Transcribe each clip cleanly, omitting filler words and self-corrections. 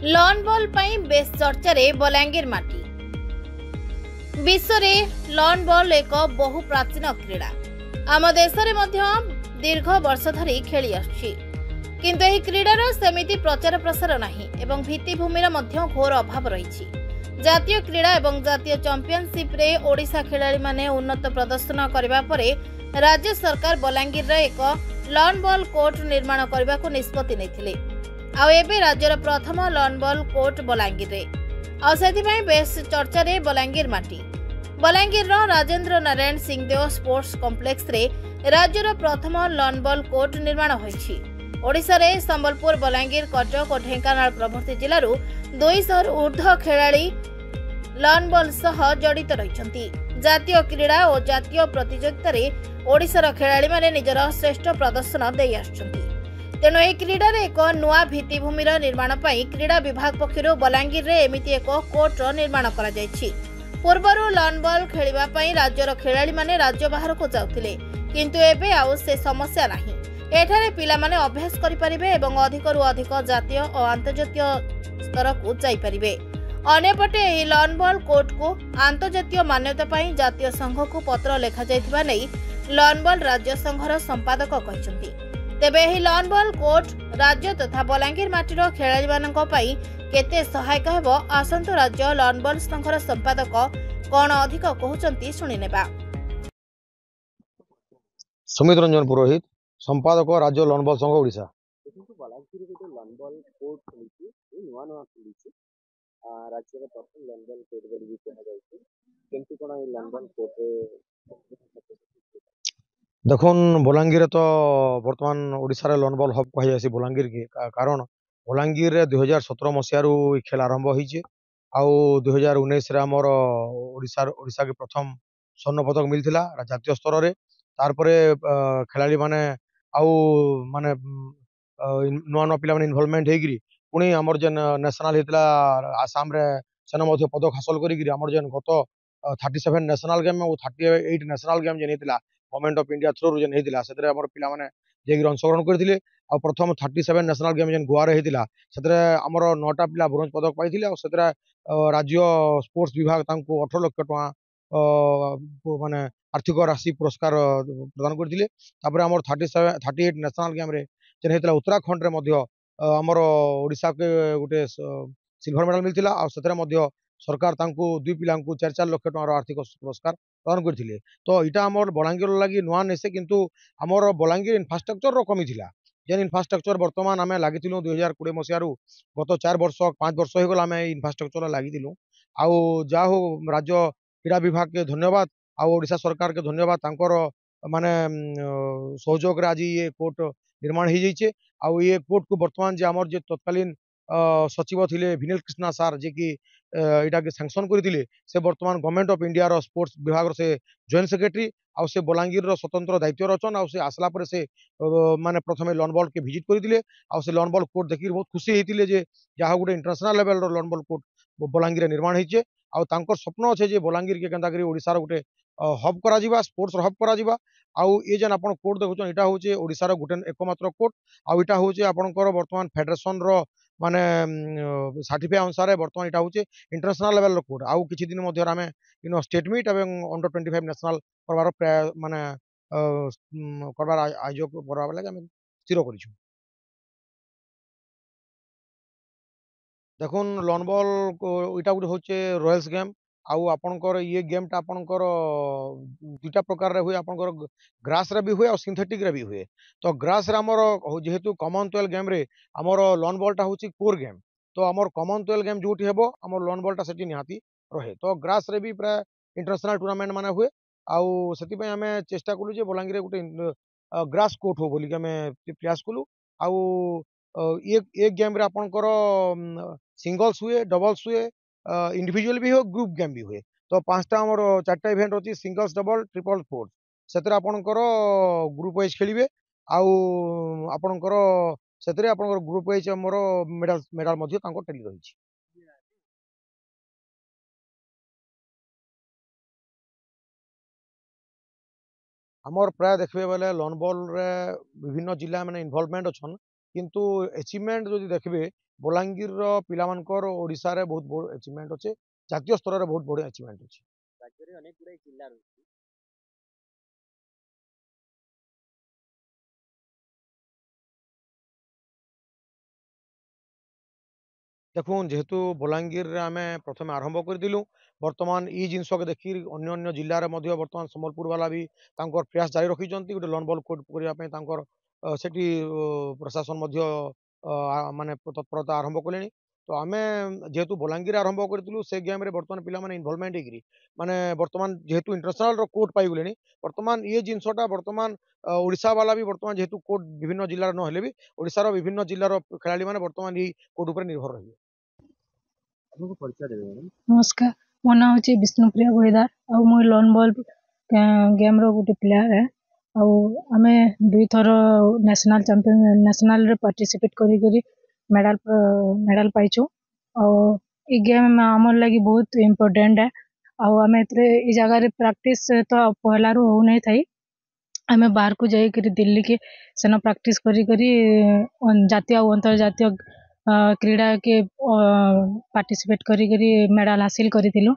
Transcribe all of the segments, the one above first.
Lawn ball पई base चर्चा रे बलांगीर माटी विश्व रे लॉन बॉल एक बहु प्राचीन क्रीड़ा आम देश रे मध्य दीर्घ वर्ष धरी खेली आछी किंतु एही क्रीडार सेमिति प्रचार प्रसार नाही एवं भित्तिभूमिर मध्य घोर अभाव रही। जातीय क्रीड़ा एवं जातीय चैंपियनशिप रे ओडिशा खेलाड़ी माने उन्नत प्रदर्शन करबा परे राज्य सरकार बलांगीर रे एक लॉन बॉल कोर्ट निर्माण करबा को निष्पत्ति नेथिले। आउ एबे राज्यर प्रथम लॉन बॉल कोर्ट बलांगीर रे आउ सेथिपई बेस चर्चा रे बलांगीर माटी बलांगीर रो राजेंद्र नारायण सिंहदेव स्पोर्ट्स कॉम्प्लेक्स रे राज्यर प्रथम लॉन बॉल कोर्ट निर्माण होईछि। ओडिशा रे संबलपुर बलांगीर कटक और ढेंकानाल प्रभृति जिल्लारू 200 ऊर्ध्व खेलाड़ी लॉन बॉल सह जड़ित रहिछन्ति। जातीय क्रीड़ा और जातीय प्रतियोगिता रे ओडिशार खेलाड़ी माने निजर श्रेष्ठ प्रदर्शन देई आछन्ति। तेणु यह क्रीडा एक नुआ भित्तिभूमिर निर्माण पर क्रीड़ा विभाग पक्षर बलांगीर रे एमिति एक कोर्ट निर्माण करा जायछि। पूर्वरु लॉन बॉल खेलिबा पई राज्यर खेलाड़ी माने राज्य बाहर को जाउथिले किंतु एबे आउ से समस्या नाही। एठारे पिला माने अभ्यास करि परिबे एवं अधिकरु अधिक जातीय और अंतर्जातीय स्तर को जाई परिबे। अन्यपटे एही लॉन बॉल कोर्ट को अंतर्जातीय मान्यता पई जातीय संघ को पत्र लेखा जायथिबा नै लॉन बॉल राज्य संघर संपादक कहिसंती। तेबे एही लॉन बॉल कोर्ट राज्य तथा बलांगीर माटीर खेलाड़ी मानक पई केते सहायक हेबो आसंतो राज्य लॉन बॉल संघर संपादक कोन अधिक कहउचंती सुनि नेबा। सुमित रंजन पुरोहित संपादक राज्य लॉन बॉल संघ ओडिशा। देखो बलांगीर रे लॉन बॉल कोर्ट खुलिछि ए नुवा नुवा खुलिछि राज्य रे प्रथम लॉन बॉल कोर्ट बली कहा जायछि केमति कोन ए लॉन बॉल कोर्ट रे देखुन बलांगीर तो वर्तमान ओडिशा लॉन बॉल हब कह जाए बलांगीर के कारण बलांगीर 2017 मसीह खेल आरंभ होइछे आउ 2019 आमर ओडिशा के प्रथम स्वर्ण पदक मिलथिला जातीय स्तर रे। तार परे खेलाड़ी माने आउ माने नुआ नुआ पिला माने इन्वॉल्वमेंट हेगिरी पुणी आमर जेन नेशनल हेतला आसाम रे सेन मध्य पदक हासिल करिगिरी आमर जेन गत 37 नेशनल गेम और 38 नेशनल गेम जेन हेतला गवर्नमेंट ऑफ इंडिया थ्रू जेन हेतला सेतरे हमर पिला माने जेगिर अंशग्रहण करथिले आ प्रथम 37 नेशनल गेम जेन गोवा रे हेतला सेतरे हमर 9टा पिला ब्रोंज पदक पाइथिले आ सेतरे राज्य स्पोर्ट्स विभाग तांको 18 लाख टका माने आर्थिक राशि पुरस्कार प्रदान करथिले। तापर हमर 38 नेशनल गेम रे जेन हेतला उत्तराखंड रे मध्य हमर ओडिशा के गुटे सिल्वर मेडल मिलथिला आ सेतरे मध्य सरकार तांको दुई पिलांको 4-4 लाख टका आर्थिक पुरस्कार प्रदान करथिले। तो इटा हमर बलांगीर लागि नुआ नेसे किंतु हमर बलांगीर इंफ्रास्ट्रक्चर रो कमी थिला जेन इंफ्रास्ट्रक्चर वर्तमान आमे लागिथिलु 2020 मसियारू गत 4 वर्ष 5 वर्ष हो गला आमे इंफ्रास्ट्रक्चर लागिथिलु आउ जा हो राज्य क्रीड़ा विभाग के धन्यवाद आ ओडिशा सरकार के धन्यवाद तांकर माने सहयोग रे आज ये कोर्ट निर्माण हो जाइए आउ ये कोर्ट को वर्तमान जे हमर जे तत्कालीन सचिव थिले विनील कृष्णा सार जे कि इटा के सैंक्शन करथिले से वर्तमान गवर्नमेंट ऑफ इंडिया रो स्पोर्ट्स विभाग रो से जॉइंट सेक्रेटरी आ से बलांगीर रो स्वतंत्र दायित्व रचन आ से आसला पर से माने प्रथमे लॉन बॉल के विजिट करथिले आ से लॉन बॉल कोर्ट देखि बहुत खुशी हेतिले जे जहा गुटे इंटरनेशनल लेवल रो लॉन बॉल कोर्ट बलांगीर निर्माण होइचे आ तांकर स्वप्न अच्छे जे बलांगीर के केंता करी ओडिसा रो गुटे हब करा जिबा स्पोर्ट्स हब करा जिबा आउ ये जेन आपण कोर्ट देखुछन इटा होचे ओडिसा रो गुटे एकमात्र कोर्ट आउ इटा होचे आपनकर वर्तमान फेडरेशन रो माने सर्टिफाई अनुसार वर्तमान इटा होचे इंटरनेशनल लेवल रो कोर्ट आउ किछि दिन मध्य आमे स्टेट मीट एवं अंडर 25 नेशनल करबार माने करबार आयोजक करबार लागि आमे स्थिर करिछु। देखुन लॉन बॉल इटा गुटे होचे रॉयल्स गेम आउ आपनकर ये गेम टा आपनकर दुटा प्रकार रे हुए आपनकर ग्रास रे भी हुए और सिंथेटिक रे भी हुए। तो ग्रास रे हमर जेहेतु कॉमनवेल्थ गेम रे हमर लॉन बॉल टा होची कोर गेम तो हमर कॉमनवेल्थ गेम जोटी हेबो हमर लॉन बॉल टा सेठी निहाती रहे। तो ग्रास रे भी प्राय इंटरनेशनल टूर्नामेंट माने हुए आउ सेति पे हमें चेष्टा कलु जे बलांगीर रे गुटे ग्रास कोर्ट हो बोली के हमें प्रयास कलु आउ एक गेम रे आपनकर सिंगल्स हुए डबल्स हुए इंडिविजुअल भी हो ग्रुप गेम भी हुए। तो 5टा हमर 4टा इवेंट अछि सिंगल्स डबल ट्रिपल फोर्थ सेतरे आपनकर ग्रुप वाइज खेलिबे आउ आपनकर सेतरे आपनकर ग्रुप वाइज हमर मेडल मध्ये तांको टेली रहिछि। हमर प्राय देखबे बेले लॉन बॉल रे विभिन्न जिला माने इन्वॉल्वमेंट अछन किंतु अचिवमेंट जो देखिए बलांगीर पिलामानकर ओडिशा रे बहुत बड़ अचिवमेंट अच्छे जातीय स्तर में बहुत बड़ अचिवमेंट अच्छे राज्य में अनेक गुड़ाई जिला रही देखुन जेहेतु बलांगीर रे आमे प्रथम आरंभ करदिलु वर्तमान ई जिनस के देखि अन्य अन्य जिल्ला रे मध्य वर्तमान संबलपुर वाला भी तांकर प्रयास जारी रखिचंती गोटे लॉन बॉल कोर्ट करिया पे तांकर सेठी प्रशासन मध्य माने तत्परता आरंभ कलेनी तो आमे जेहेतु बलांगीर आरंभ करदिलु से गेम रे वर्तमान पिला माने इन्वॉल्वमेंट हेकरी माने वर्तमान जेहेतु इंटरनेशनल रो कोर्ट पाई गलेनी वर्तमान ये जिनसटा वर्तमान ओडिशा वाला भी वर्तमान जेहेतु कोर्ट विभिन्न जिल्ला न हेले भी ओडिसा रो विभिन्न जिल्ला रो खेलाड़ी माने वर्तमान ई कोर्ट ऊपर निर्भर रहिबे आपको परिचय देबे मैडम नमस्कार मो ना हूँ विष्णुप्रिया गोईदार आउ मु लॉन बॉल गेम रो गोटे प्लेयर है आउ आमे दुई थर नेशनल चैंपियन नेशनल रे पार्टिसिपेट करी करी मेडल मेडल पाइछु आउ ई गेम हमर लागि बहुत इम्पोर्टेंट है आउ आमे एतरे ई जगह रे प्रैक्टिस तो पहला रो हो नहीं थाई आमे बाहर को जाई करी दिल्ली के सेना प्रैक्टिस करी करी जातीय और अंतर्जातीय क्रीड़ा के पार्टिसिपेट करी करी मेडल हासिल करिथिलु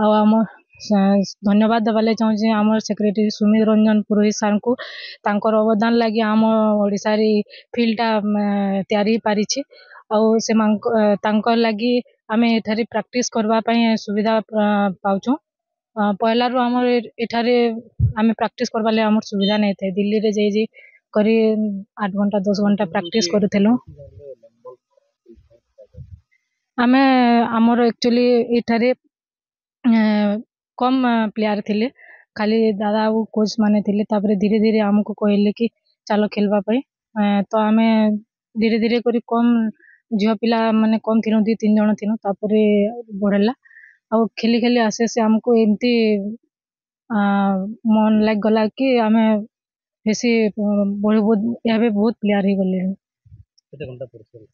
आ हम धन्यवाद देवाले चाहूँ जे आम सेक्रेटरी सुमित रंजन पुरोहित सर को तांकर अवदान लगी आम ओडिशा रे फील्डटा तैयारी पारिछि आउ से तांकर लगी आमे एथारे प्रैक्टिस करबा पई सुविधा पाउछु पहला रो हमर एठारे आमे प्रैक्टिस करबा ले हमर सुविधा नहीं थे दिल्ली रे जे करी 8 घंटा 10 घंटा प्रैक्टिस करूथेलु आमे हमर एक्चुअली एठारे कम प्लेयर थिले खाली दादा वो कोच माने थिले तापरे धीरे धीरे हमको कहले कि चलो खेलबा पई तो आमे धीरे धीरे करी कम झियो पिला माने कम थिनु 2-3 जण थिनु तापरे बढ़ला आ खेली खेली आसे से हमको एमती मन लाग गला कि आमे बेसी याबे बहुत प्लेयर ही गले केते घंटा परिचय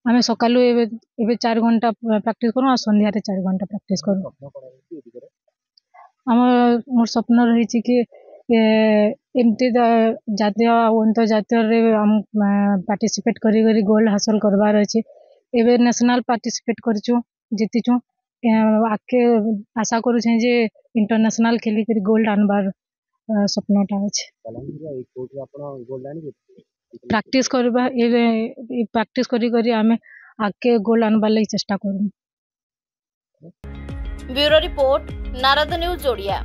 आमे सकालू एबे 4 घंटा प्रैक्टिस करू आ संध्या रे 4 घंटा प्रैक्टिस करू स्वप्न करा होती है दिगरे मोर स्वप्न रही कि एमती जातीय और अंतर्जातीय रे हम पार्टिसिपेट करी करी गोल्ड हासिल करबार अछि एबे नेशनल पार्टिसिपेट करछु जीतिछु आके आशा करू छै जे इंटरनेशनल खेली करी गोल्ड आनबार स्वप्नटा अछि बलांगीर ए कोर्ट रे आपण गोल्ड आनी प्रैक्टिस करबा एबे प्रैक्टिस करी करी आमे आके गोल्ड आनबार लागि चेष्टा करू bureau report Narad news Odia.